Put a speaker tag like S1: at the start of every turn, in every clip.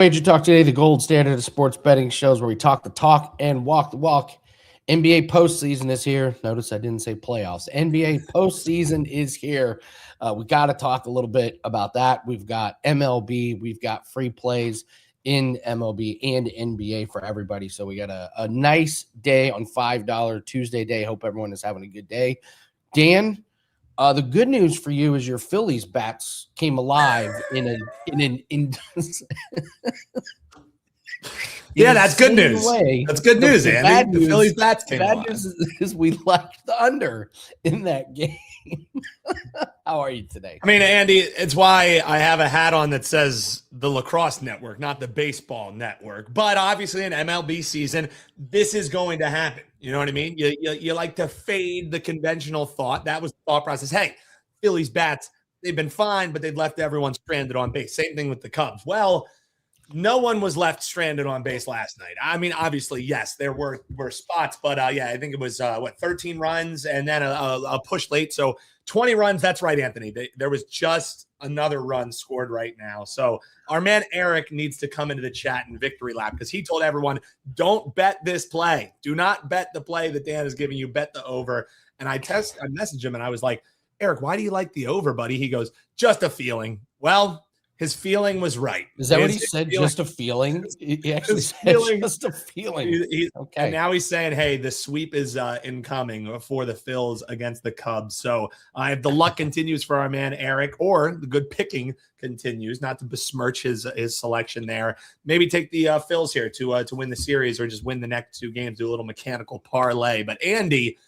S1: WagerTalk Today, the gold standard of sports betting shows where we talk the talk and walk the walk. NBA postseason is here. Notice I didn't say playoffs. NBA postseason is here. We got to talk a little bit about that. We've got MLB. We've got free plays in MLB and NBA for everybody. So we got a nice day on $5 Tuesday day. Hope everyone is having a good day. Dan, the good news for you is your Phillies bats came alive
S2: yeah, that's good news. That's good news, Andy. The Phillies bats came alive.
S1: Bad news is we liked the under in that game. How are you today?
S2: I mean, Andy, it's why I have a hat on that says the lacrosse network, not the baseball network. But obviously in MLB season, this is going to happen. You know what I mean? You like to fade the conventional thought. That was the thought process. Hey, Phillies bats, they've been fine, but they've left everyone stranded on base. Same thing with the Cubs. Well, no one was left stranded on base last night. I mean, obviously, yes, there were spots, but yeah, I think it was 13 runs and then a push late. So 20 runs. That's right, Anthony. There was just another run scored right now. So our man Eric needs to come into the chat in victory lap because he told everyone, don't bet this play. Do not bet the play that Dan is giving you. Bet the over. And I messaged him and I was like, Eric, why do you like the over, buddy? He goes, just a feeling. Well, his feeling was right.
S1: Is that what he said? Just a feeling? He actually said just a feeling.
S2: Okay. And now he's saying, hey, the sweep is incoming for the Phils against the Cubs. So if the luck continues for our man Eric, or the good picking continues, not to besmirch his selection there, maybe take the Phils here to win the series or just win the next two games, do a little mechanical parlay. But Andy,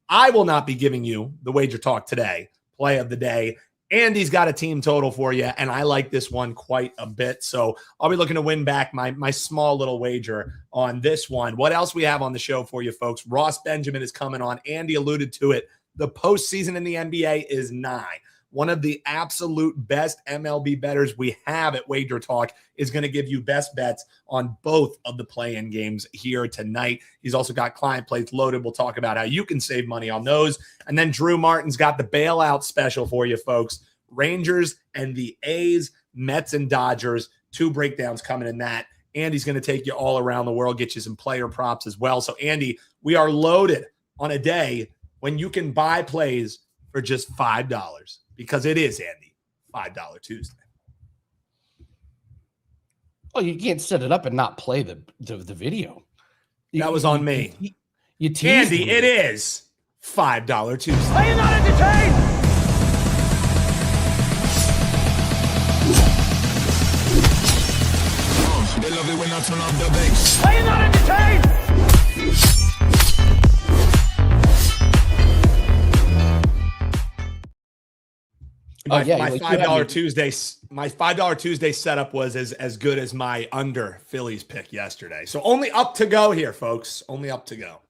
S2: I will not be giving you the Wager Talk Today play of the day. Andy's got a team total for you, and I like this one quite a bit. So I'll be looking to win back my small little wager on this one. What else we have on the show for you, folks? Ross Benjamin is coming on. Andy alluded to it. The postseason in the NBA is nigh. One of the absolute best MLB bettors we have at Wager Talk is going to give you best bets on both of the play-in games here tonight. He's also got client plays loaded. We'll talk about how you can save money on those. And then Drew Martin's got the bailout special for you, folks. Rangers and the A's, Mets and Dodgers, two breakdowns coming in that. Andy's going to take you all around the world, get you some player props as well. So, Andy, we are loaded on a day when you can buy plays for just $5. Because it is, Andy, $5 Tuesday.
S1: Oh, you can't set it up and not play the video.
S2: That was on me.
S1: You
S2: Andy, it is $5 Tuesday.
S3: Are you not entertained?
S4: They love it when I turn off the bass.
S3: Are you not entertained?
S2: My $5 Tuesday setup was as good as my under Phillies pick yesterday. So only up to go here, folks. Only up to go.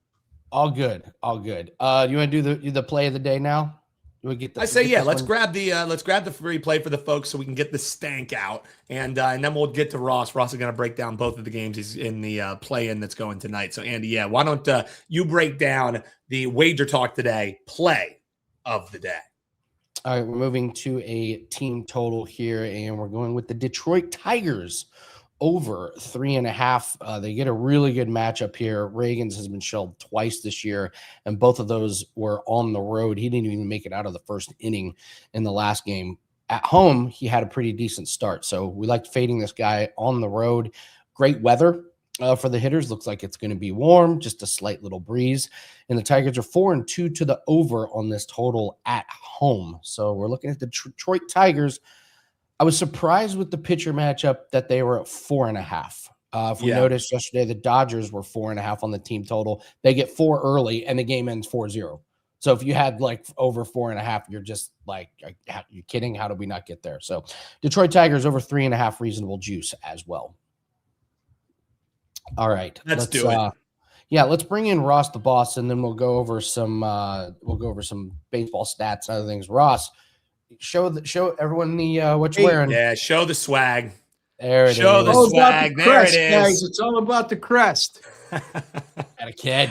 S1: All good. You want to do the play of the day now?
S2: Let's grab the free play for the folks so we can get the stank out, and then we'll get to Ross. Ross is going to break down both of the games he's in the play-in that's going tonight. So Andy, why don't you break down the Wager Talk Today play of the day?
S1: All right, we're moving to a team total here, and we're going with the Detroit Tigers over 3.5. They get a really good matchup here. Reagans has been shelled twice this year, and both of those were on the road. He didn't even make it out of the first inning in the last game. At home, he had a pretty decent start, so we liked fading this guy on the road. Great weather for the hitters. Looks like it's going to be warm, just a slight little breeze. And the Tigers are 4-2 to the over on this total at home. So we're looking at the Detroit Tigers. I was surprised with the pitcher matchup that they were at 4.5. If we noticed yesterday, the Dodgers were 4.5 on the team total. They get 4 early, and the game ends 4-0. So if you had like over 4.5, you're just like, are you kidding? How did we not get there? So Detroit Tigers over 3.5, reasonable juice as well. All right,
S2: let's do it.
S1: Yeah, let's bring in Ross the boss, and then we'll go over some baseball stats and other things. Ross, show everyone what you're wearing.
S2: Yeah, show the swag.
S1: There it is.
S2: Show the swag.
S5: The
S2: there
S5: crest,
S2: it is.
S5: Guys. It's all about the crest.
S1: Got a kid.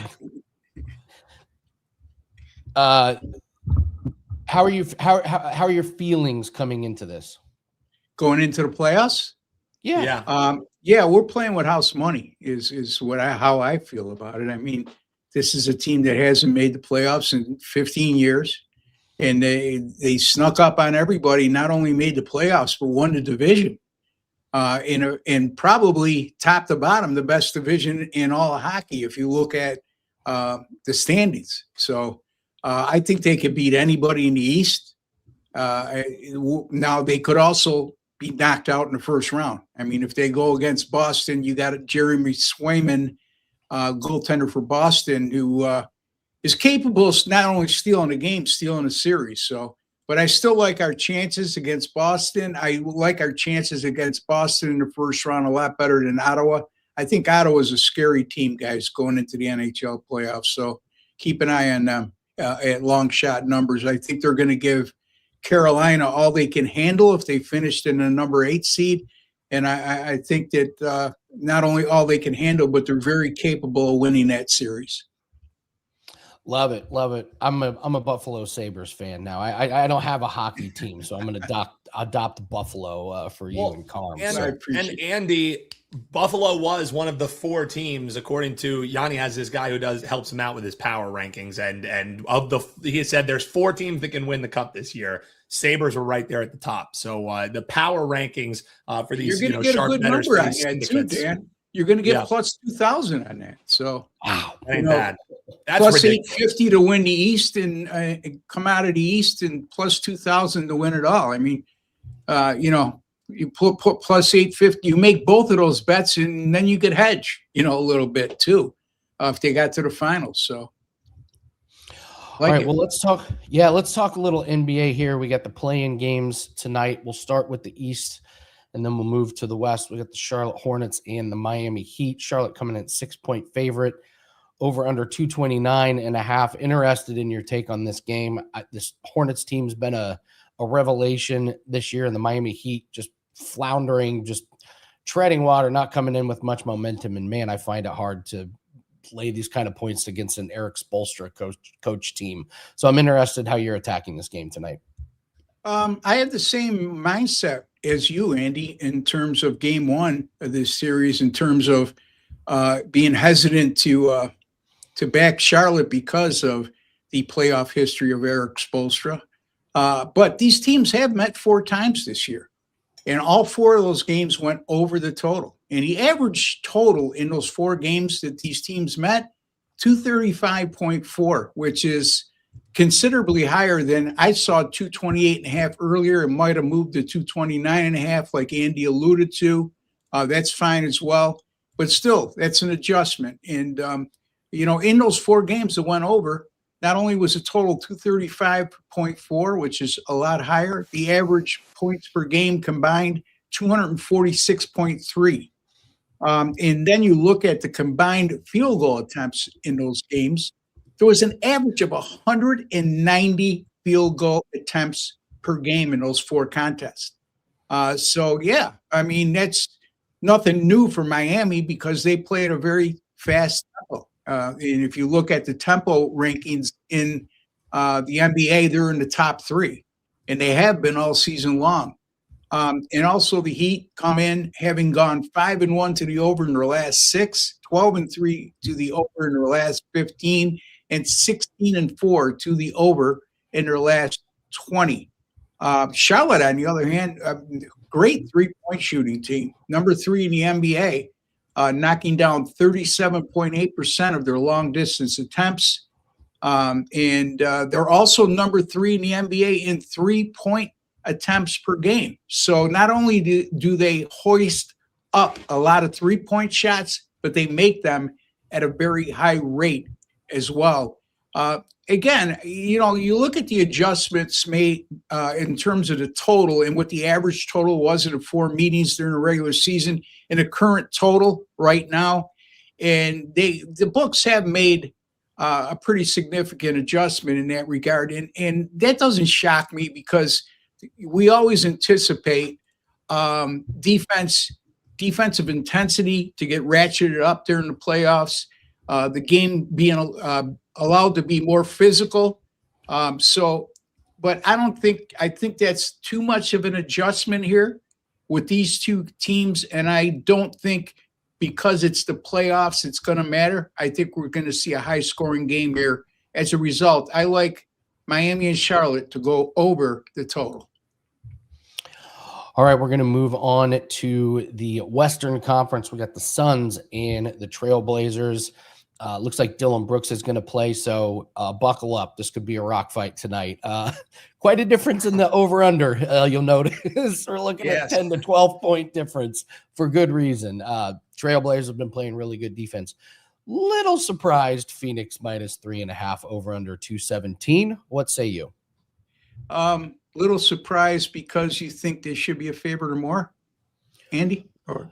S1: How are you? How are your feelings coming into this?
S5: Going into the playoffs?
S1: Yeah.
S5: Yeah, we're playing with house money is how I feel about it. I mean, this is a team that hasn't made the playoffs in 15 years, and they snuck up on everybody. Not only made the playoffs, but won the division. In probably top to bottom, the best division in all of hockey if you look at the standings. So I think they could beat anybody in the East. Now they could also be knocked out in the first round. I mean, if they go against Boston, you got Jeremy Swayman, goaltender for Boston, who is capable of not only stealing a game, stealing a series. So, but I still like our chances against Boston. I like our chances against Boston in the first round a lot better than Ottawa. I think Ottawa is a scary team, guys, going into the NHL playoffs. So keep an eye on them at long shot numbers. I think they're going to give Carolina all they can handle if they finished in the number 8 seed. And I think that not only all they can handle, but they're very capable of winning that series.
S1: Love it, love it. I'm a Buffalo Sabres fan now. I don't have a hockey team, so I'm going to adopt Buffalo for you and Carm.
S2: And Andy, Buffalo was one of the 4 teams, according to Yanni, has this guy who helps him out with his power rankings, and he said there's 4 teams that can win the cup this year. Sabres were right there at the top. So the power rankings for these
S5: you're going to get a good number on that too, Dan. You're going to get plus 2,000 on that. So
S2: wow, ain't bad. That's
S5: plus
S2: ridiculous.
S5: 850 to win the East and come out of the East, and plus 2,000 to win it all. I mean, you put plus 850. You make both of those bets, and then you could hedge, a little bit too, if they got to the finals. So.
S1: All right, well, let's talk a little NBA here. We got the play-in games tonight. We'll start with the East, and then we'll move to the West. We got the Charlotte Hornets and the Miami Heat. Charlotte coming in 6-point favorite, over under 229.5. Interested in your take on this game. This Hornets team's been a revelation this year, and the Miami Heat just floundering, just treading water, not coming in with much momentum. And man, I find it hard to lay these kind of points against an Eric Spoelstra coach team. So I'm interested how you're attacking this game tonight.
S5: I have the same mindset as you, Andy, in terms of game 1 of this series, in terms of being hesitant to back Charlotte because of the playoff history of Eric Spoelstra. But these teams have met 4 times this year, and all 4 of those games went over the total. And the average total in those 4 games that these teams met, 235.4, which is considerably higher than I saw 228.5 earlier. It might have moved to 229.5, like Andy alluded to. That's fine as well. But still, that's an adjustment. And, in those 4 games that went over, not only was the total 235.4, which is a lot higher, the average points per game combined, 246.3. And then you look at the combined field goal attempts in those games, there was an average of 190 field goal attempts per game in those 4 contests. Yeah, I mean, that's nothing new for Miami because they play at a very fast tempo. And if you look at the tempo rankings in the NBA, they're in the top 3, and they have been all season long. And also the Heat come in having gone 5-1 to the over in their last 6, 12-3 to the over in their last 15, and 16-4 to the over in their last 20. Charlotte, on the other hand, great 3-point shooting team, number 3 in the NBA, knocking down 37.8% of their long distance attempts. And they're also number 3 in the NBA in 3-point attempts per game. So not only do they hoist up a lot of 3-point shots, but they make them at a very high rate as well. Again, you look at the adjustments made in terms of the total and what the average total was in the 4 meetings during the regular season and the current total right now. And the books have made a pretty significant adjustment in that regard. And that doesn't shock me because we always anticipate defensive intensity to get ratcheted up during the playoffs, the game being allowed to be more physical. But I think that's too much of an adjustment here. with these two teams, and I don't think because it's the playoffs, it's going to matter. I think we're going to see a high-scoring game here. As a result, I like Miami and Charlotte to go over the total.
S1: All right, we're going to move on to the Western Conference. We got the Suns and the Trailblazers. Looks like Dylan Brooks is going to play, so buckle up. This could be a rock fight tonight. Quite a difference in the over-under, you'll notice. We're looking at 10 to 12-point difference for good reason. Trailblazers have been playing really good defense. Little surprised Phoenix -3.5 over-under 217. What say you?
S5: Little surprised because you think they should be a favorite or more, Andy? Or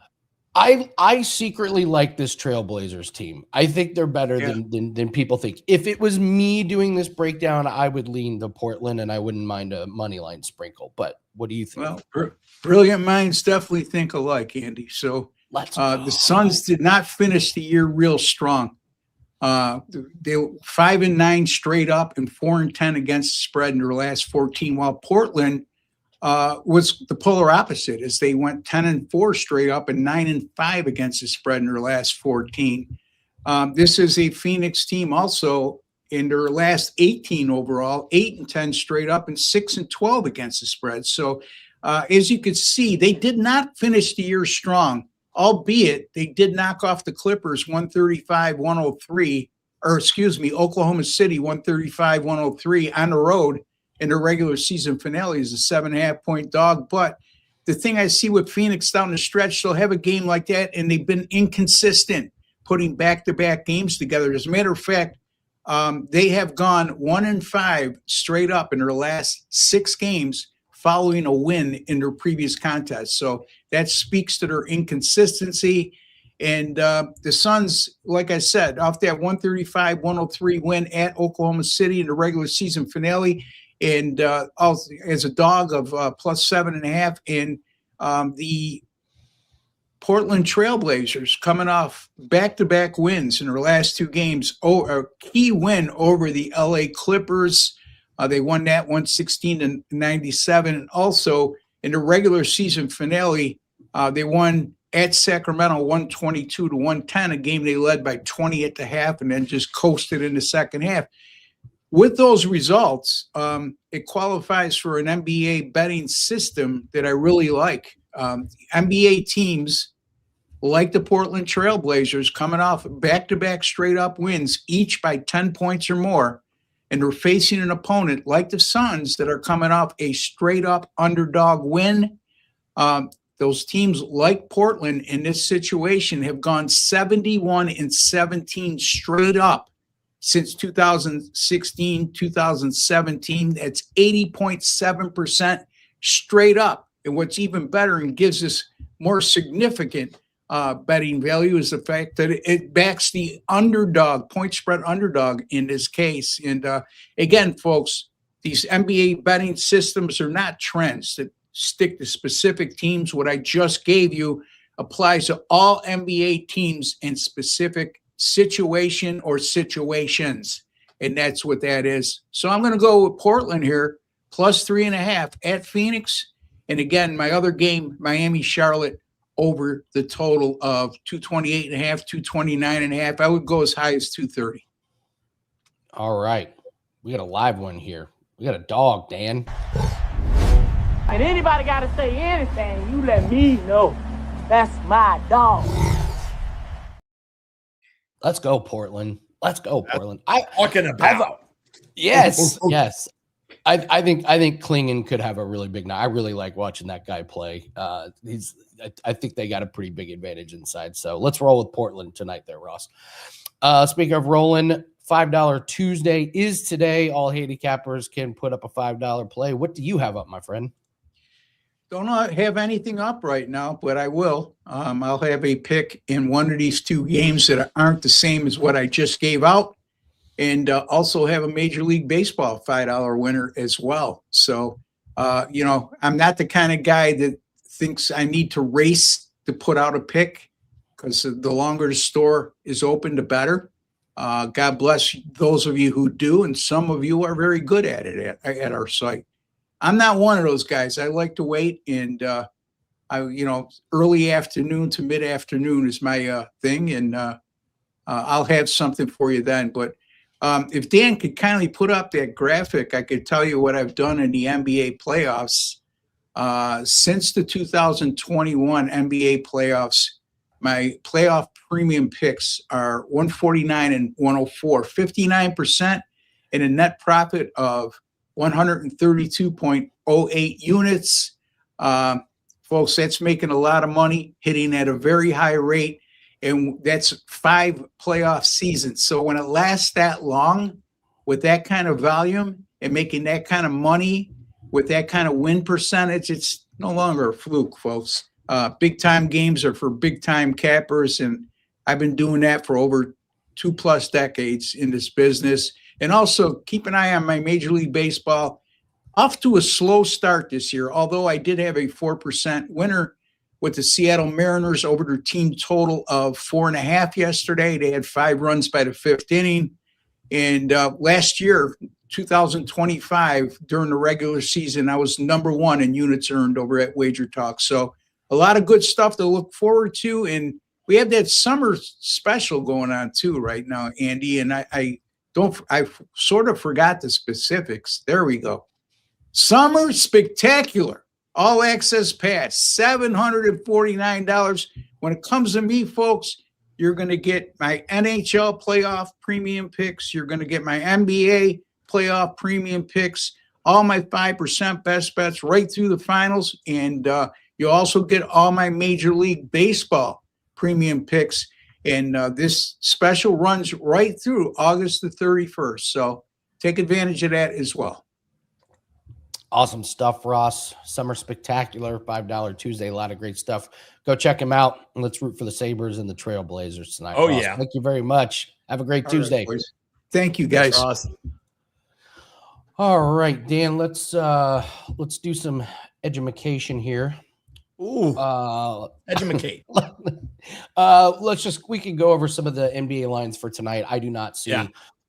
S1: I secretly like this Trailblazers team. I think they're better than people think. If it was me doing this breakdown, I would lean to Portland, and I wouldn't mind a money line sprinkle. But what do you think?
S5: Well, brilliant minds definitely think alike, Andy. So the Suns did not finish the year real strong. They were 5-9 straight up and 4-10 against the spread in their last 14, while Portland was the polar opposite, as they went 10-4 straight up and 9-5 against the spread in their last 14. This is a Phoenix team also in their last 18 overall, 8-10 straight up and 6-12 against the spread. So as you could see, they did not finish the year strong, albeit they did knock off the Clippers 135-103, or excuse me, Oklahoma City 135-103 on the road in the regular season finale as a 7.5-point dog. But the thing I see with Phoenix down the stretch, they'll have a game like that, and they've been inconsistent putting back-to-back games together. As a matter of fact, they have gone 1-5 straight up in their last 6 games following a win in their previous contest. So that speaks to their inconsistency. And the Suns, like I said, off that 135-103 win at Oklahoma City in the regular season finale, and also as a dog of +7.5, and the Portland Trailblazers coming off back-to-back wins in their last 2 games. A key win over the LA Clippers. They won that 116-97, and also in the regular season finale, they won at Sacramento 122-110, a game they led by 20 at the half, and then just coasted in the second half. With those results, it qualifies for an NBA betting system that I really like. NBA teams like the Portland Trailblazers coming off back-to-back straight-up wins, each by 10 points or more, and they're facing an opponent like the Suns that are coming off a straight-up underdog win. Those teams like Portland in this situation have gone 71-17 straight up since 2016, 2017. That's 80.7% straight up. And what's even better and gives us more significant betting value is the fact that it backs the underdog, point spread underdog in this case. And again, folks, these NBA betting systems are not trends that stick to specific teams. What I just gave you applies to all NBA teams in specific situation or situations. And that's what that is. So I'm going to go with Portland here, +3.5 at Phoenix. And again, my other game, Miami, Charlotte, over the total of 228.5, 229.5. I would go as high as 230.
S1: All right. We got a live one here. We got a dog, Dan.
S3: And anybody got to say anything, you let me know. That's my dog.
S1: Let's go, Portland. Let's go, Portland.
S2: Talking about.
S1: Yes. I think Klingon could have a really big night. I really like watching that guy play. I think they got a pretty big advantage inside. So let's roll with Portland tonight there, Ross. Speaking of rolling, $5 Tuesday is today. All handicappers can put up a $5 play. What do you have up, my friend?
S5: Don't have anything up right now, but I will. I'll have a pick in one of these 2 games that aren't the same as what I just gave out, and also have a Major League Baseball $5 winner as well. So, I'm not the kind of guy that thinks I need to race to put out a pick, because the longer the store is open, the better. God bless those of you who do, and some of you are very good at it at our site. I'm not one of those guys. I like to wait and early afternoon to mid afternoon is my thing, and I'll have something for you then. But if Dan could kindly put up that graphic, I could tell you what I've done in the NBA playoffs since the 2021 NBA playoffs. My playoff premium picks are 149 and 104, 59%, and a net profit of 132.08 units. Folks, that's making a lot of money, hitting at a very high rate, and that's 5 playoff seasons. So when it lasts that long with that kind of volume and making that kind of money with that kind of win percentage, it's no longer a fluke, folks. Big time games are for big time cappers, and I've been doing that for over 2+ decades in this business. And also keep an eye on my Major League Baseball. Off to a slow start this year, although I did have a 4% winner with the Seattle Mariners over their team total of 4.5 yesterday. They had 5 runs by the 5th inning. And last year, 2025, during the regular season, I was number 1 in units earned over at WagerTalk. So a lot of good stuff to look forward to. And we have that summer special going on too right now, Andy. And I sort of forgot the specifics. There we go. Summer Spectacular, all access pass, $749. When it comes to me, folks, you're going to get my NHL playoff premium picks. You're going to get my NBA playoff premium picks, all my 5% best bets right through the finals. And you'll also get all my Major League Baseball premium picks. And this special runs right through August the 31st. So take advantage of that as well.
S1: Awesome stuff, Ross. Summer Spectacular, $5 Tuesday. A lot of great stuff. Go check him out. And let's root for the Sabres and the Trailblazers tonight.
S2: Oh,
S1: Ross.
S2: yeah.
S1: Thank you very much. Have a great Tuesday.
S5: Right, thank you, guys.
S2: Thanks, Ross.
S1: All right, Dan, let's do some edumacation here.
S2: Ooh, educate.
S1: We can go over some of the NBA lines for tonight. I do not see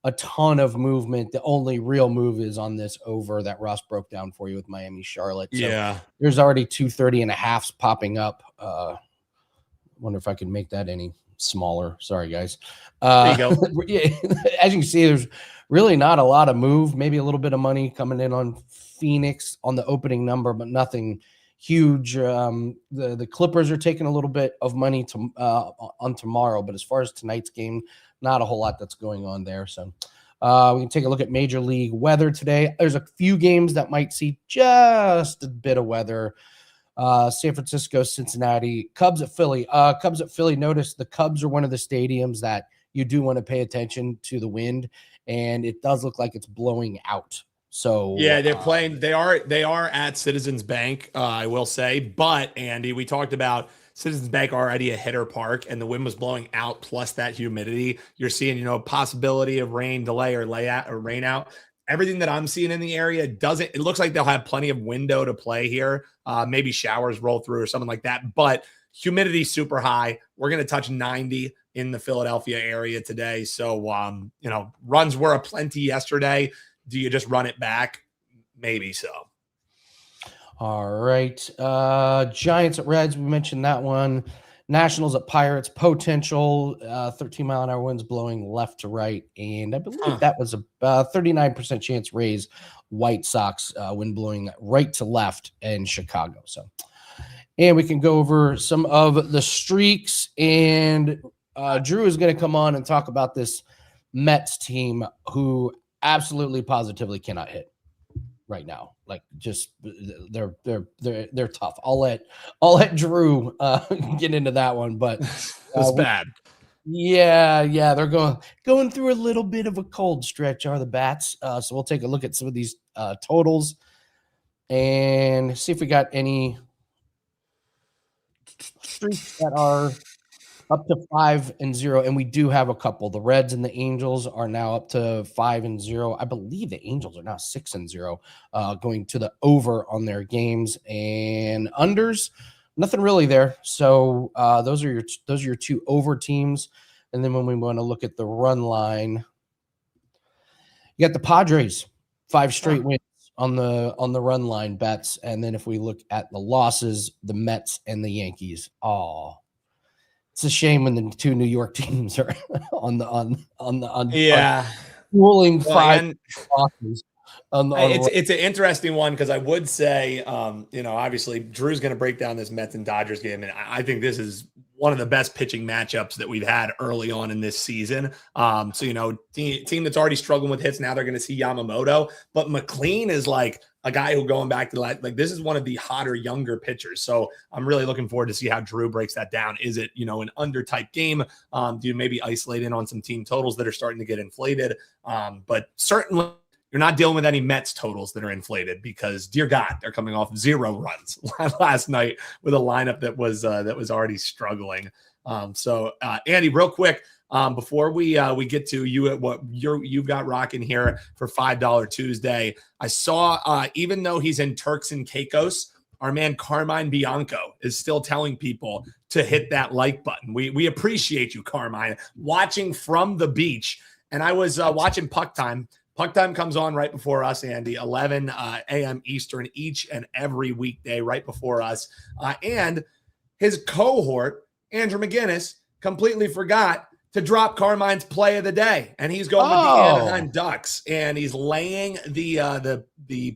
S1: a ton of movement. The only real move is on this over that Ross broke down for you with Miami Charlotte. So there's already 230.5s popping up. Wonder if I can make that any smaller. Sorry, guys.
S2: There you go.
S1: As you can see, there's really not a lot of move. Maybe a little bit of money coming in on Phoenix on the opening number, but nothing huge. The Clippers are taking a little bit of money on tomorrow, but as far as tonight's game, not a whole lot that's going on there. So we can take a look at Major League weather today. There's a few games that might see just a bit of weather. San Francisco, Cincinnati, Cubs at Philly. Cubs at Philly. Notice the Cubs are one of the stadiums that you do want to pay attention to the wind, and it does look like it's blowing out. So
S2: yeah, they're playing. They are at Citizens Bank. I will say, but Andy, we talked about Citizens Bank already a hitter park, and the wind was blowing out. Plus that humidity, you're seeing possibility of rain delay or rain out. Everything that I'm seeing in the area doesn't. It looks like they'll have plenty of window to play here. Maybe showers roll through or something like that. But humidity super high. We're going to touch 90 in the Philadelphia area today. So runs were aplenty yesterday. Do you just run it back? Maybe so.
S1: All right. Giants at Reds. We mentioned that one. Nationals at Pirates. Potential 13-mile-an-hour winds blowing left to right. And I believe that was a 39% chance Rays. White Sox wind blowing right to left in Chicago. So, and we can go over some of the streaks. And Drew is going to come on and talk about this Mets team who absolutely positively cannot hit right now. Like just they're tough. I'll let Drew get into that one, but
S2: it's bad.
S1: Yeah, they're going through a little bit of a cold stretch, are the Bats. So we'll take a look at some of these totals and see if we got any streaks that are up to 5-0, and we do have a couple. The Reds and the Angels are now up to 5-0. I believe the Angels are now 6-0, going to the over on their games, and unders. Nothing really there. So those are your two over teams. And then when we want to look at the run line, you got the Padres, 5 straight wins on the run line bets. And then if we look at the losses, the Mets and the Yankees. Oh, it's a shame when the two New York teams are on ruling five losses.
S2: It's an interesting one because I would say, obviously Drew's going to break down this Mets and Dodgers game, and I think this is one of the best pitching matchups that we've had early on in this season. Team that's already struggling with hits, now they're going to see Yamamoto, but McLean is like a guy who going back to like this is one of the hotter younger pitchers. So I'm really looking forward to see how Drew breaks that down. Is it, an under type game? Do you maybe isolate in on some team totals that are starting to get inflated? But certainly you're not dealing with any Mets totals that are inflated because, dear God, they're coming off 0 runs last night with a lineup that was already struggling. Andy, real quick, before we get to you at what you've got rocking here for $5 Tuesday, I saw even though he's in Turks and Caicos, our man Carmine Bianco is still telling people to hit that like button. We appreciate you, Carmine, watching from the beach. And I was watching Puck Time. Puck Time comes on right before us, Andy, 11 a.m. Eastern each and every weekday right before us. And his cohort, Andrew McGinnis, completely forgot to drop Carmine's play of the day. And he's going with the Anaheim Ducks. And he's laying the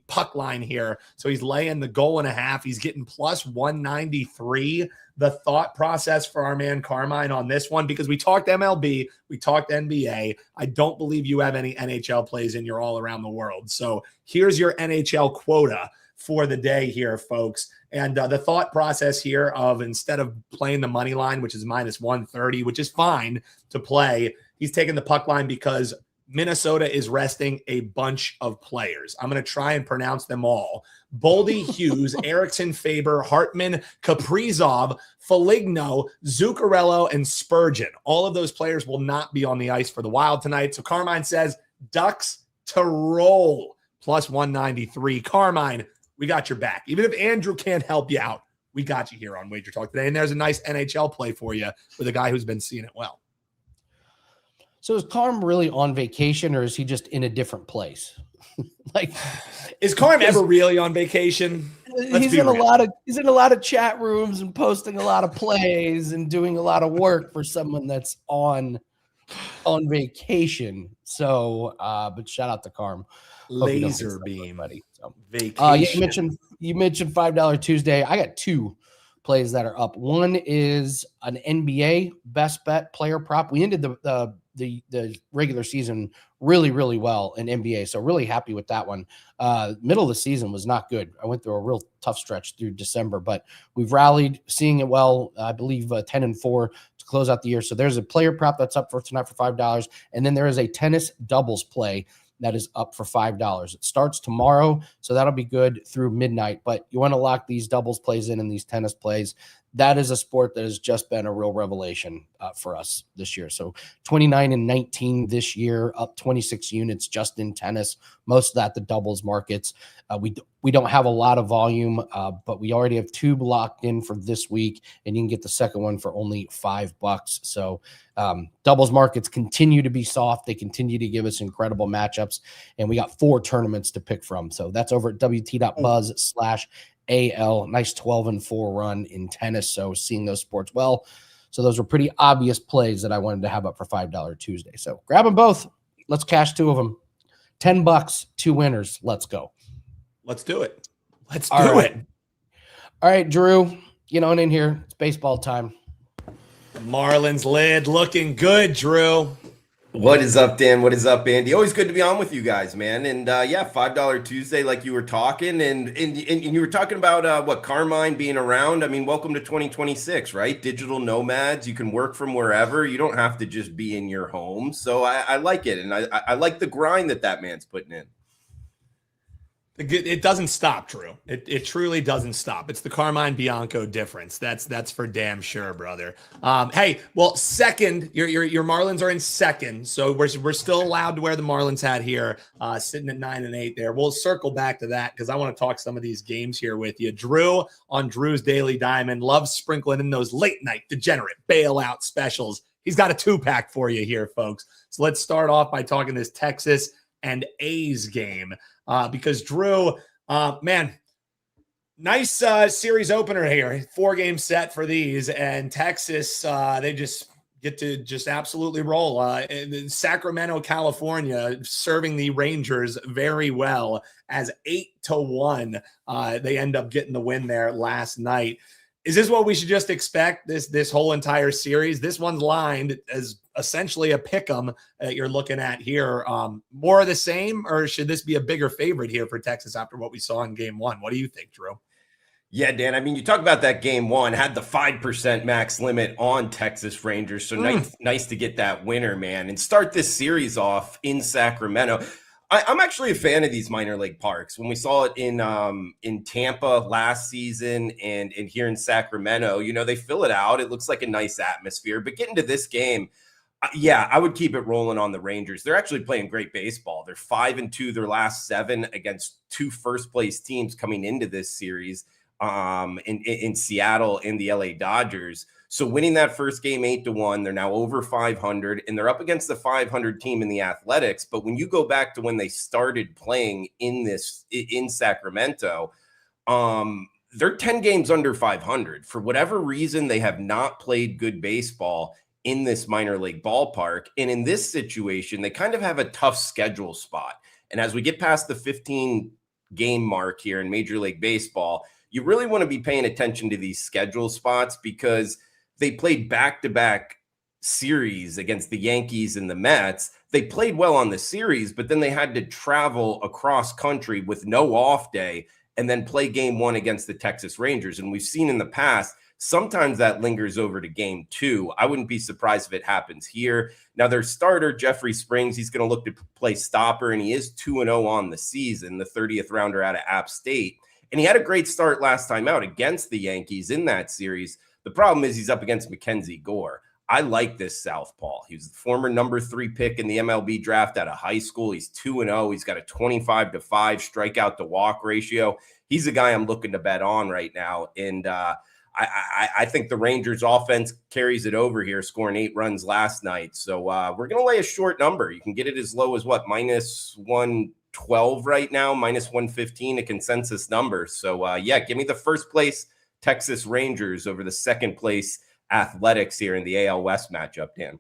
S2: puck line here. So he's laying the goal and a half. He's getting plus 193. The thought process for our man Carmine on this one, because we talked MLB, we talked NBA. I don't believe you have any NHL plays in your all around the world. So here's your NHL quota for the day here, folks. And the thought process here of instead of playing the money line, which is minus 130, which is fine to play, he's taking the puck line because Minnesota is resting a bunch of players. I'm going to try and pronounce them all. Boldy, Hughes, Erickson, Faber, Hartman, Kaprizov, Foligno, Zuccarello, and Spurgeon. All of those players will not be on the ice for the Wild tonight. So Carmine says Ducks to roll plus 193. Carmine, we got your back. Even if Andrew can't help you out, we got you here on Wager Talk today. And there's a nice NHL play for you with a guy who's been seeing it well.
S1: So is Carm really on vacation, or is he just in a different place?
S2: Is Carm ever really on vacation?
S1: He's in a lot of chat rooms and posting a lot of plays and doing a lot of work for someone that's on vacation. So, but shout out to Carm.
S2: Laser beam,
S1: buddy. So,
S2: vacation.
S1: You mentioned $5 Tuesday. I got two plays that are up. One is an NBA best bet player prop. We ended the regular season really, really well in NBA. So really happy with that one. Middle of the season was not good. I went through a real tough stretch through December, but we've rallied, seeing it well. I believe 10-4 to close out the year. So there's a player prop that's up for tonight for $5. And then there is a tennis doubles play that is up for $5. It starts tomorrow, so that'll be good through midnight. But you want to lock these doubles plays in and these tennis plays. That is a sport that has just been a real revelation for us this year. So 29-19 this year, up 26 units just in tennis. Most of that the doubles markets. We don't have a lot of volume, but we already have two locked in for this week, and you can get the second one for only $5. So doubles markets continue to be soft. They continue to give us incredible matchups, and we got 4 tournaments to pick from. So that's over at wt.buzz/AL. Nice 12-4 run in tennis. So seeing those sports well. So those were pretty obvious plays that I wanted to have up for $5 Tuesday. So grab them both. Let's cash 2 of them. $10, 2 winners. Let's go.
S2: Let's do it. Let's do it.
S1: All right, Drew, get on in here. It's baseball time.
S2: Marlins lid looking good, Drew.
S6: What is up, Dan? What is up, Andy? Always good to be on with you guys, man. And $5 Tuesday, like you were talking, and you were talking about Carmine being around. I mean, welcome to 2026, right? Digital nomads. You can work from wherever. You don't have to just be in your home. So I like it, and I like the grind that man's putting in.
S2: It doesn't stop, Drew. It truly doesn't stop. It's the Carmine Bianco difference. That's for damn sure, brother. Hey, well, second, your Marlins are in second, so we're still allowed to wear the Marlins hat here, sitting at 9-8 there. We'll circle back to that because I want to talk some of these games here with you. Drew on Drew's Daily Diamond loves sprinkling in those late night degenerate bailout specials. He's got a 2-pack for you here, folks. So let's start off by talking this Texas and A's game. because Drew, man, nice series opener here. 4-game set for these, and Texas, they just get to just absolutely roll. In Sacramento, California, serving the Rangers very well as 8-1. They end up getting the win there last night. Is this what we should just expect this whole entire series? This one's lined as essentially a pick'em that you're looking at here. More of the same, or should this be a bigger favorite here for Texas after what we saw in game one? What do you think, Drew?
S6: Yeah, Dan, I mean, you talk about that game one, had the 5% max limit on Texas Rangers. So nice to get that winner, man, and start this series off in Sacramento. I'm actually a fan of these minor league parks. When we saw it in Tampa last season and here in Sacramento, you know, they fill it out. It looks like a nice atmosphere. But getting to this game, yeah, I would keep it rolling on the Rangers. They're actually playing great baseball. They're 5-2 their last 7 against 2 first-place teams coming into this series in Seattle and the LA Dodgers. So winning that first game 8-1, they're now over 500, and they're up against the 500 team in the Athletics. But when you go back to when they started playing in Sacramento, they're 10 games under 500. For whatever reason, they have not played good baseball in this minor league ballpark. And in this situation, they kind of have a tough schedule spot. And as we get past the 15-game mark here in Major League Baseball, you really want to be paying attention to these schedule spots because they played back-to-back series against the Yankees and the Mets. They played well on the series, but then they had to travel across country with no off day and then play game 1 against the Texas Rangers. And we've seen in the past, sometimes that lingers over to game 2. I wouldn't be surprised if it happens here. Now, their starter, Jeffrey Springs, he's going to look to play stopper, and he is 2-0 on the season, the 30th rounder out of App State. And he had a great start last time out against the Yankees in that series. The problem is he's up against Mackenzie Gore. I like this southpaw. He was the former number 3 pick in the MLB draft out of high school. He's 2-0. He's got a 25-5 strikeout to walk ratio. He's a guy I'm looking to bet on right now. And I think the Rangers offense carries it over here, scoring 8 runs last night. So we're going to lay a short number. You can get it as low as what, -112 right now, -115, a consensus number. So yeah, give me the first place Texas Rangers over the second place Athletics here in the AL West matchup, Dan.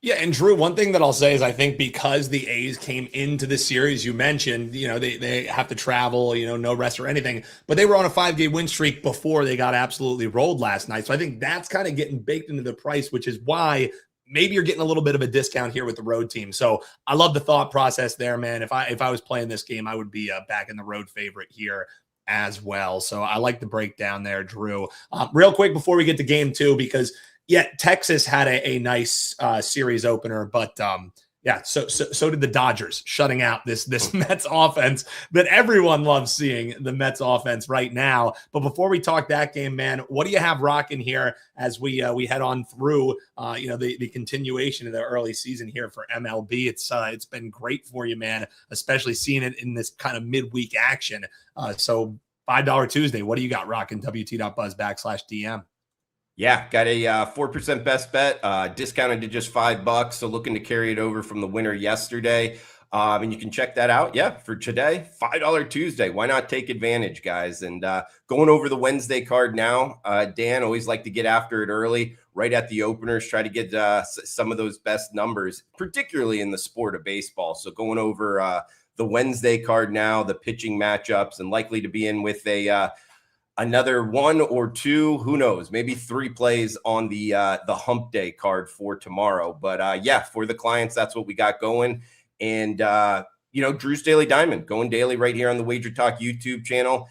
S2: Yeah, and Drew, one thing that I'll say is I think because the A's came into the series, you mentioned, you know, they have to travel, you know, no rest or anything, but they were on a 5-game win streak before they got absolutely rolled last night. So I think that's kind of getting baked into the price, which is why maybe you're getting a little bit of a discount here with the road team. So I love the thought process there, man. If I was playing this game, I would be back in the road favorite here as well. So I like the breakdown there, Drew. Real quick before we get to game 2, because yeah, Texas had a nice series opener, but yeah, so did the Dodgers, shutting out this Mets offense that everyone loves seeing, the Mets offense right now. But before we talk that game, man, what do you have rocking here as we head on through you know, the continuation of the early season here for MLB? It's been great for you, man, especially seeing it in this kind of midweek action. So $5 Tuesday, what do you got rocking? WT.buzz/DM.
S6: Yeah, got a 4% best bet, discounted to just $5. So looking to carry it over from the winner yesterday. And you can check that out. Yeah, for today, $5 Tuesday. Why not take advantage, guys? And going over the Wednesday card now, Dan, always like to get after it early, right at the openers, try to get some of those best numbers, particularly in the sport of baseball. So going over the Wednesday card now, the pitching matchups, and likely to be in with another 1 or 2, who knows, maybe 3 plays on the hump day card for tomorrow. But yeah, for the clients, that's what we got going. And you know, Drew's Daily Diamond going daily right here on the WagerTalk YouTube channel.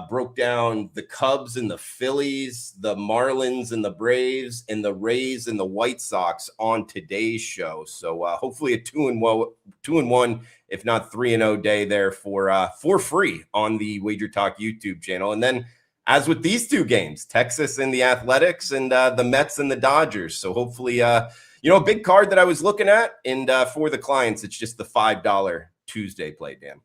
S6: Broke down the Cubs and the Phillies, the Marlins and the Braves, and the Rays and the White Sox on today's show. So hopefully a 2-1, if not 3-0 day there for free on the WagerTalk YouTube channel. And then, as with these 2 games, Texas and the Athletics, and the Mets and the Dodgers. So hopefully, you know, a big card that I was looking at, and for the clients, it's just the $5 Tuesday play, Dan.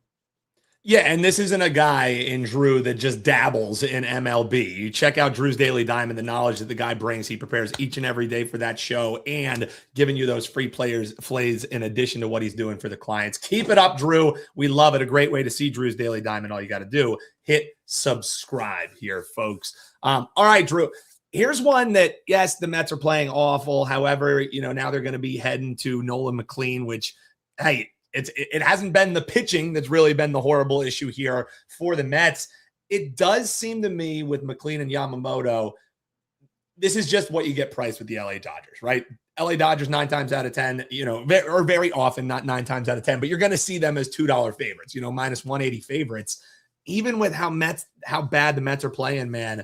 S2: Yeah, and this isn't a guy in Drew that just dabbles in MLB. You check out Drew's Daily Diamond, the knowledge that the guy brings. He prepares each and every day for that show and giving you those free plays in addition to what he's doing for the clients. Keep it up, Drew. We love it. A great way to see Drew's Daily Diamond. All you got to do, hit subscribe here, folks. All right, Drew. Here's one that, yes, the Mets are playing awful. However, now they're going to be heading to Nolan McLean, which, hey, it hasn't been the pitching that's really been the horrible issue here for the Mets. It does seem to me with McLean and Yamamoto, this is just what you get priced with the LA Dodgers, right? LA Dodgers 9 times out of 10, or very often, not 9 times out of 10, but you're going to see them as $2 favorites, minus 180 favorites. Even with how bad the Mets are playing, man,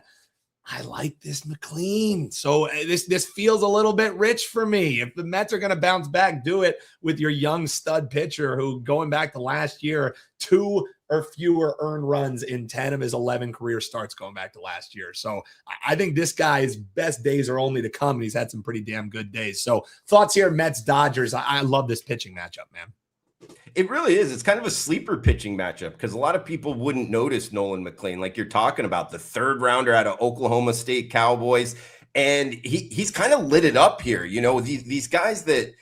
S2: I like this McLean. So this feels a little bit rich for me. If the Mets are going to bounce back, do it with your young stud pitcher who, going back to last year, 2 or fewer earned runs in 10 of his 11 career starts going back to last year. So I think this guy's best days are only to come, and he's had some pretty damn good days. So thoughts here, Mets, Dodgers. I love this pitching matchup, man.
S6: It really is. It's kind of a sleeper pitching matchup because a lot of people wouldn't notice Nolan McLean, like you're talking about, the 3rd rounder out of Oklahoma State Cowboys. And he's kind of lit it up here. These guys that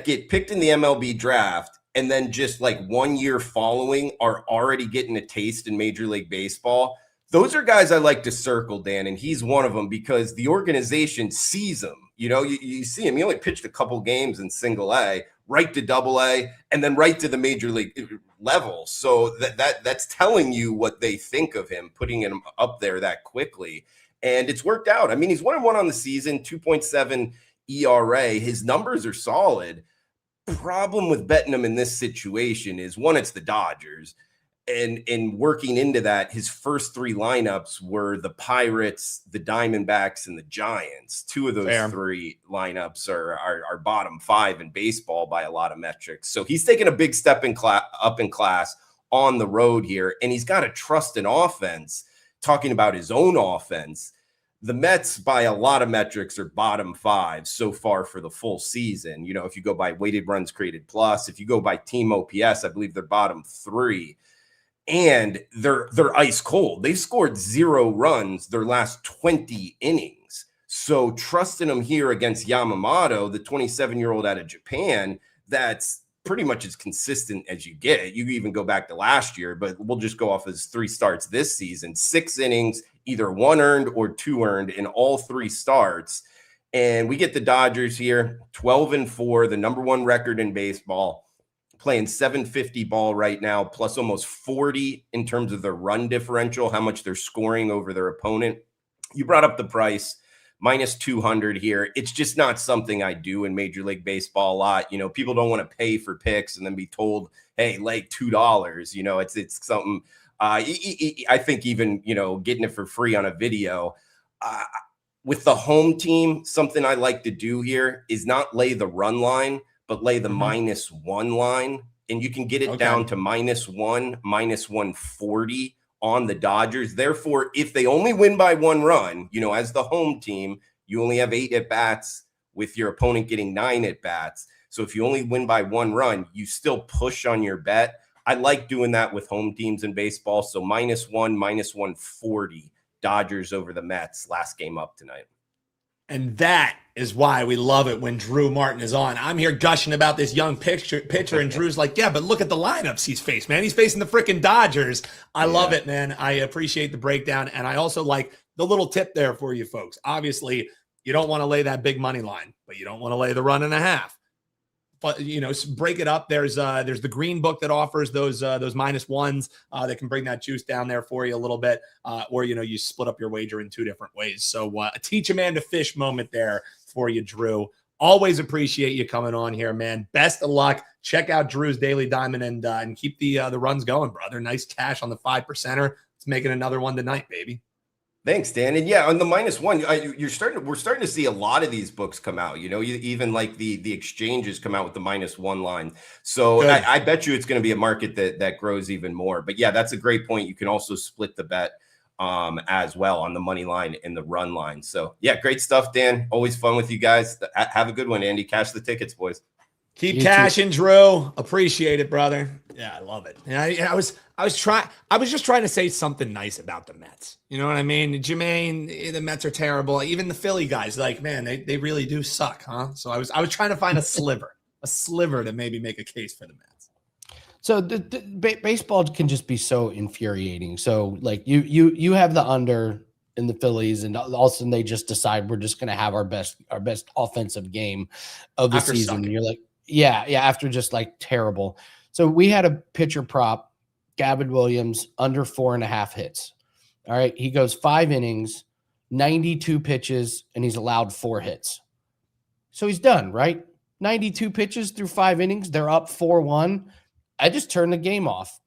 S6: get picked in the MLB draft and then just like 1 year following are already getting a taste in Major League Baseball. Those are guys I like to circle, Dan, and he's one of them because the organization sees him. You see him. He only pitched a couple games in single A, right to double A, and then right to the major league level. So that's telling you what they think of him, putting him up there that quickly. And it's worked out. I mean, he's 1-1 on the season, 2.7 ERA. His numbers are solid. Problem with betting him in this situation is, one, it's the Dodgers. And working into that, his first 3 lineups were the Pirates, the Diamondbacks, and the Giants. 2 of those 3 lineups are bottom 5 in baseball by a lot of metrics. So he's taking a big step up in class on the road here, and he's got to trust an offense. Talking about his own offense, the Mets, by a lot of metrics, are bottom 5 so far for the full season. If you go by weighted runs created plus, if you go by team OPS, I believe they're bottom 3. And they're ice cold. They've scored 0 runs their last 20 innings. So trusting them here against Yamamoto, the 27-year-old out of Japan, that's pretty much as consistent as you get. You even go back to last year, but we'll just go off his 3 starts this season. 6 innings, either 1 earned or 2 earned in all 3 starts. And we get the Dodgers here, 12-4, the number 1 record in baseball. Playing 750 ball right now, plus almost 40 in terms of their run differential, how much they're scoring over their opponent. You brought up the price, minus 200 here. It's just not something I do in Major League Baseball a lot. People don't want to pay for picks and then be told, hey, like $2. It's something I think even, getting it for free on a video. With the home team, something I like to do here is not lay the run line, but lay the -1 line, and you can get it down to -1, -140 on the Dodgers. Therefore, if they only win by 1 run, as the home team, you only have 8 at-bats with your opponent getting 9 at-bats. So if you only win by 1 run, you still push on your bet. I like doing that with home teams in baseball. So -1, -140, Dodgers over the Mets, last game up tonight.
S2: And that is why we love it when Drew Martin is on. I'm here gushing about this young pitcher, and Drew's like, yeah, but look at the lineups he's faced, man. He's facing the freaking Dodgers. I love it, man. I appreciate the breakdown, and I also like the little tip there for you folks. Obviously, you don't want to lay that big money line, but you don't want to lay the 1.5. But break it up. There's the green book that offers those -1s that can bring that juice down there for you a little bit, or you split up your wager in 2 different ways. So a teach a man to fish moment there for you, Drew. Always appreciate you coming on here, man. Best of luck. Check out Drew's Daily Diamond and keep the runs going, brother. Nice cash on the 5%er. Let's make it another one tonight, baby.
S6: Thanks, Dan. And yeah, on the -1, we're starting to see a lot of these books come out. Even like the exchanges come out with the -1 line. So I bet you it's going to be a market that grows even more. But yeah, that's a great point. You can also split the bet as well on the money line and the run line. So yeah, great stuff, Dan. Always fun with you guys. Have a good one, Andy. Cash the tickets, boys.
S2: Keep
S1: You
S2: cashing, Drew. Appreciate it, brother. Yeah, I love it. And I was just trying to say something nice about the Mets. You know what I mean? Jermaine, the Mets are terrible. Even the Philly guys, like, man, they really do suck, huh? So I was trying to find a sliver to maybe make a case for the Mets.
S1: So baseball can just be so infuriating. So like you have the under in the Phillies, and all of a sudden they just decide we're just going to have our best offensive game of the
S2: After
S1: season.
S2: sucking.
S1: And you're like, yeah, after just like terrible. So we had a pitcher prop, Gavin Williams, under 4.5 hits. All right, he goes 5 innings, 92 pitches, and he's allowed 4 hits. So he's done, right? 92 pitches through 5 innings. They're up 4-1. I just turned the game off.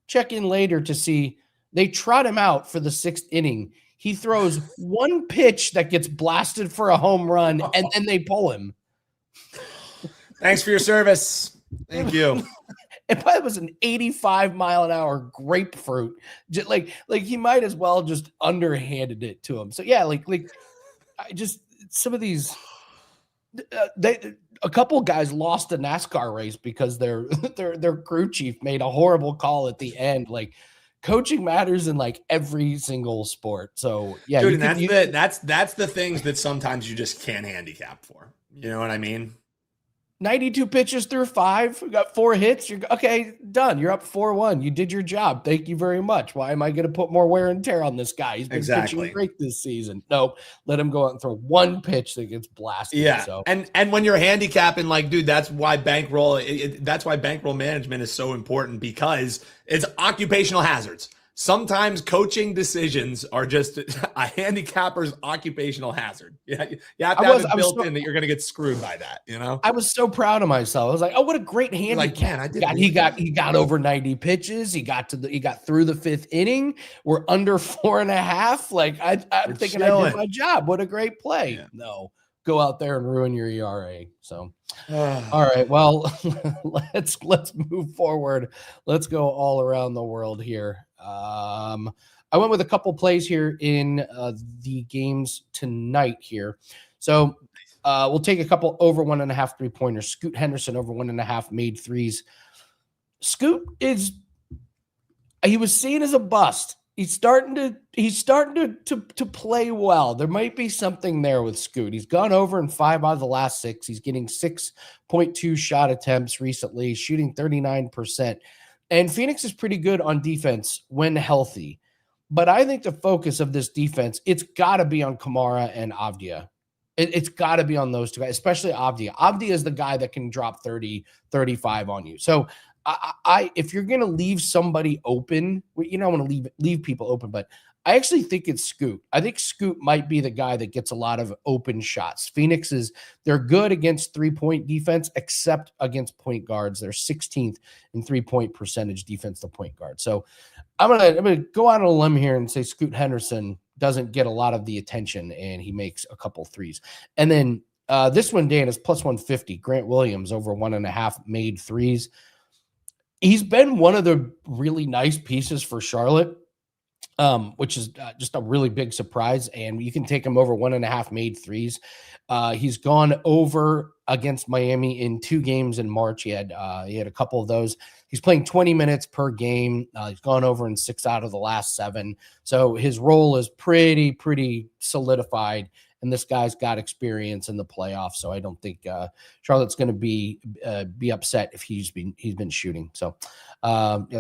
S1: Check in later to see they trot him out for the 6th inning. He throws one pitch that gets blasted for a home run, and then they pull him.
S2: Thanks for your service. Thank you.
S1: It was an 85-mile-an-hour grapefruit. Just like he might as well just underhanded it to him. So yeah, like I just some of these a couple guys lost a NASCAR race because their crew chief made a horrible call at the end. Like, coaching matters in like every single sport. So yeah,
S2: dude, that's the things that sometimes you just can't handicap for. You know what I mean? 92
S1: pitches through 5, we got 4 hits. You're okay, done. You're up 4-1. You did your job. Thank you very much. Why am I going to put more wear and tear on this guy? He's been pitching great this season. Nope. Let him go out and throw one pitch that gets blasted.
S2: Yeah.
S1: So.
S2: And when you're handicapping, like, dude, that's why bankroll management is so important, because it's occupational hazards. Sometimes coaching decisions are just a handicapper's occupational hazard. Yeah, you have to have it built in that you're going to get screwed by that. You know,
S1: I was so proud of myself. I was like, "Oh, what a great handicap!"
S2: Like, man, I did.
S1: He got over 90 pitches. He got through the 5th inning. We're under 4.5. Like I'm thinking I did my job. What a great play! Yeah. No, go out there and ruin your ERA. So, all right. Well, let's move forward. Let's go all around the world here. I went with a couple plays here in the games tonight here. So we'll take a couple over 1.5 3-pointers. Scoot Henderson over 1.5 made threes. Scoot he was seen as a bust. He's starting to play well. There might be something there with Scoot. He's gone over in 5 out of the last 6. He's getting 6.2 shot attempts recently, shooting 39%. And Phoenix is pretty good on defense when healthy. But I think the focus of this defense, it's got to be on Kamara and Avdia. It's got to be on those two guys, especially Avdia. Avdia is the guy that can drop 30, 35 on you. So if you're going to leave somebody open, you don't want to leave people open, but I actually think it's Scoot. I think Scoot might be the guy that gets a lot of open shots. Phoenix they're good against 3-point defense, except against point guards. They're 16th in 3-point percentage defense to point guard. So I'm gonna go out on a limb here and say Scoot Henderson doesn't get a lot of the attention, and he makes a couple threes. And then this one, Dan, is plus 150. Grant Williams over 1.5 made threes. He's been one of the really nice pieces for Charlotte. Which is just a really big surprise. And you can take him over 1.5 made threes. He's gone over against Miami in 2 games in March. He had a couple of those. He's playing 20 minutes per game. He's gone over in 6 out of the last 7. So his role is pretty solidified. And this guy's got experience in the playoffs, so I don't think Charlotte's going to be upset if he's been shooting. So,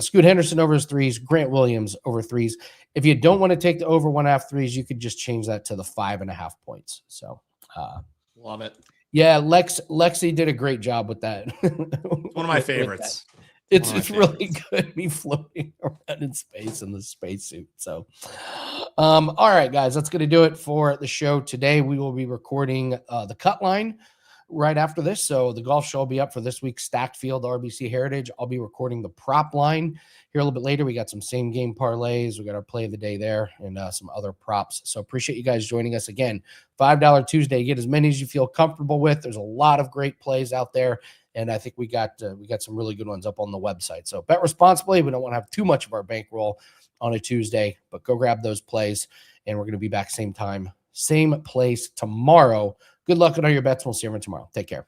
S1: Scoot Henderson over his threes, Grant Williams over threes. If you don't want to take the over 1.5 threes, you could just change that to the 5.5 points. So,
S2: love it.
S1: Yeah, Lexi did a great job with that.
S2: One of my favorites.
S1: It's really good. Me floating around in space in the spacesuit. So, all right, guys, that's going to do it for the show today. We will be recording the cut line right after this. So the golf show will be up for this week's Stacked Field RBC Heritage. I'll be recording the prop line here a little bit later. We got some same game parlays. We got our play of the day there and some other props. So appreciate you guys joining us again. $5 Tuesday. Get as many as you feel comfortable with. There's a lot of great plays out there. And I think we got some really good ones up on the website. So bet responsibly. We don't want to have too much of our bankroll on a Tuesday, but go grab those plays. And we're going to be back same time, same place tomorrow. Good luck on all your bets. We'll see you tomorrow. Take care.